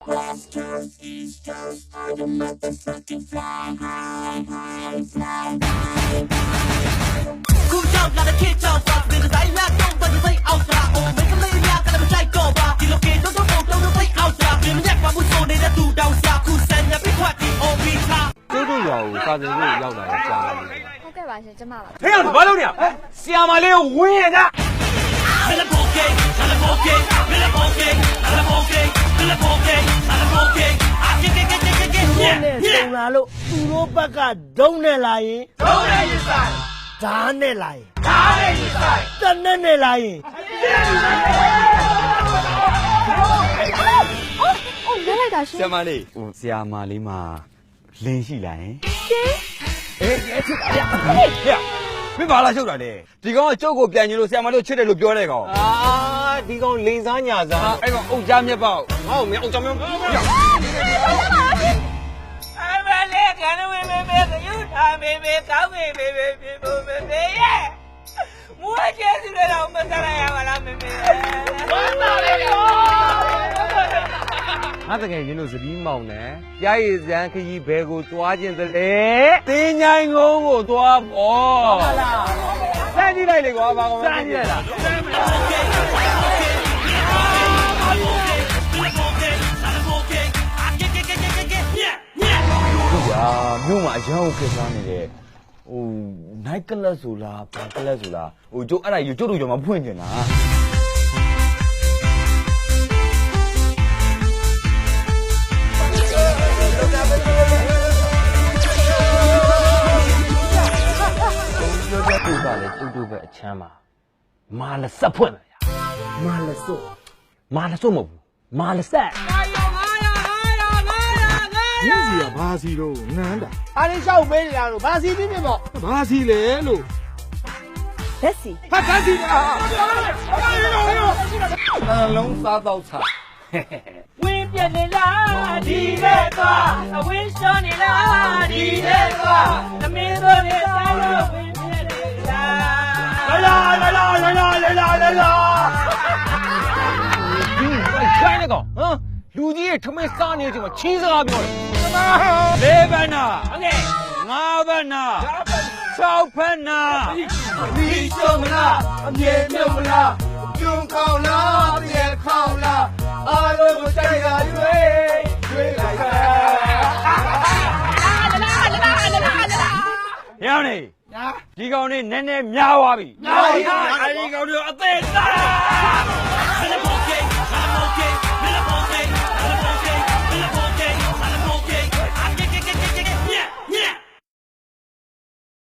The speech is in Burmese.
West Coast, East Coast, I the motherfucking fly high, high, fly high. Cool down, got a kid down, but with the dial don't but you say out there. Oh, make a lady out, got a like go back. You look in, don't say out there. You never want to show that two down, yeah, cool send a big what the OB car. တို့တို့ရောစာတင်ကိုရောက်လာတယ်ကြားတယ် ဟုတ်ကဲ့ပါရှင်ကျမပါ ဟဲ့ဘာလုပ်နေရဆီယာမလေးကိုဝင်းရကြ Bella poke, bella poke, bella poke, bella poke, bella poke, bella poke. Ah, get. နဲ့စုံလာလို့သူတို့ဘက်ကဒုံးနဲ့လာရင် ဒုံးနဲ့ရင်ဆိုင် ဓာတ်နဲ့လာရင် ဓာတ်နဲ့ရင်ဆိုင် တနက်နဲ့လာရင် အော်လဲလိုက်တာရှင် ဆရာမလေးဟိုဆရာမလေးမှာလင်းရှိလာရင် အေးချစ်ပါဗျာဟဲ့မင်းဘာလာရှုပ်တာလဲ ဒီကောင်ကကျုပ်ကိုပြန်ညင်လို့ဆရာမလေးကိုချစ်တယ်လို့ပြောတဲ့ကောင် အာဒီကောင်လိန်စားညာစား အဲ့ကောင်အုတ်ကြားမြက်ပေါက် ငါ့ကိုမင်းအုတ်ကြောင်မျိုး I will let you time, baby, come, baby, yeah. More chance to let out Masaya, baby. ငါတကယ်ညင်လို့စပီးမောင်တယ်ကြားရည်စံခကြီးဘဲကိုသွားခြင်းတလေတင်းញိုင်းကုန်းကိုသွားပေါ့ဟုတ်လားစမ်းကြည့်လိုက်လေကွာဘာကောင်စမ်းကြည့်လိုက်လား ဟုတ်ဗျာမြို့မှာအရန်ကိုခက်စားနေတယ်ဟို night club ဆိုလားဘာ club ဆိုလားဟိုကျုပ်အဲ့ဒါယူကျုပ်တို့ကြောင့်မဖွင့်ကျင်တာတို့ကလည်းကျုပ်တို့ပဲအချမ်းပါမာလဆက်ဖွင့်လာရ မာလစို့ မာလစုမဟုတ်ဘူးမာလဆက် ရင်းစီကဘာစီတော့နန်းတာ အားလေးရှောက်ပေးနေတာလို့ဘာစီပြပြပေါ့ ဘာစီလဲလို့ လက်စီ ဟာကစီအာ နှလုံးစားတော့ချ Win Pianella, Diva, a win Sonilla, Diva, the middle is Win Pianella. La ဒီခိုင်းနေကောင်ဟမ်လူကြီးရဲ့ထမင်းစားနေတဲ့အချိန်မှာချင်းစကားပြောတယ်လေးဘန်းနာ Okay. ငါးဘန်းနာ6ဘန်းနာ ဒီရှုံမလားအမြဲမြုပ်မလားကျုံခေါင်လားပြဲခေါင်လားအားလုံးကိုတိုက်ရရွေးလိုက်တာ ရောင်းနေဒီကောင်နေနည်းနည်းများသွားပြီ ညာပါ အဲဒီကောင်တွေအသေးစား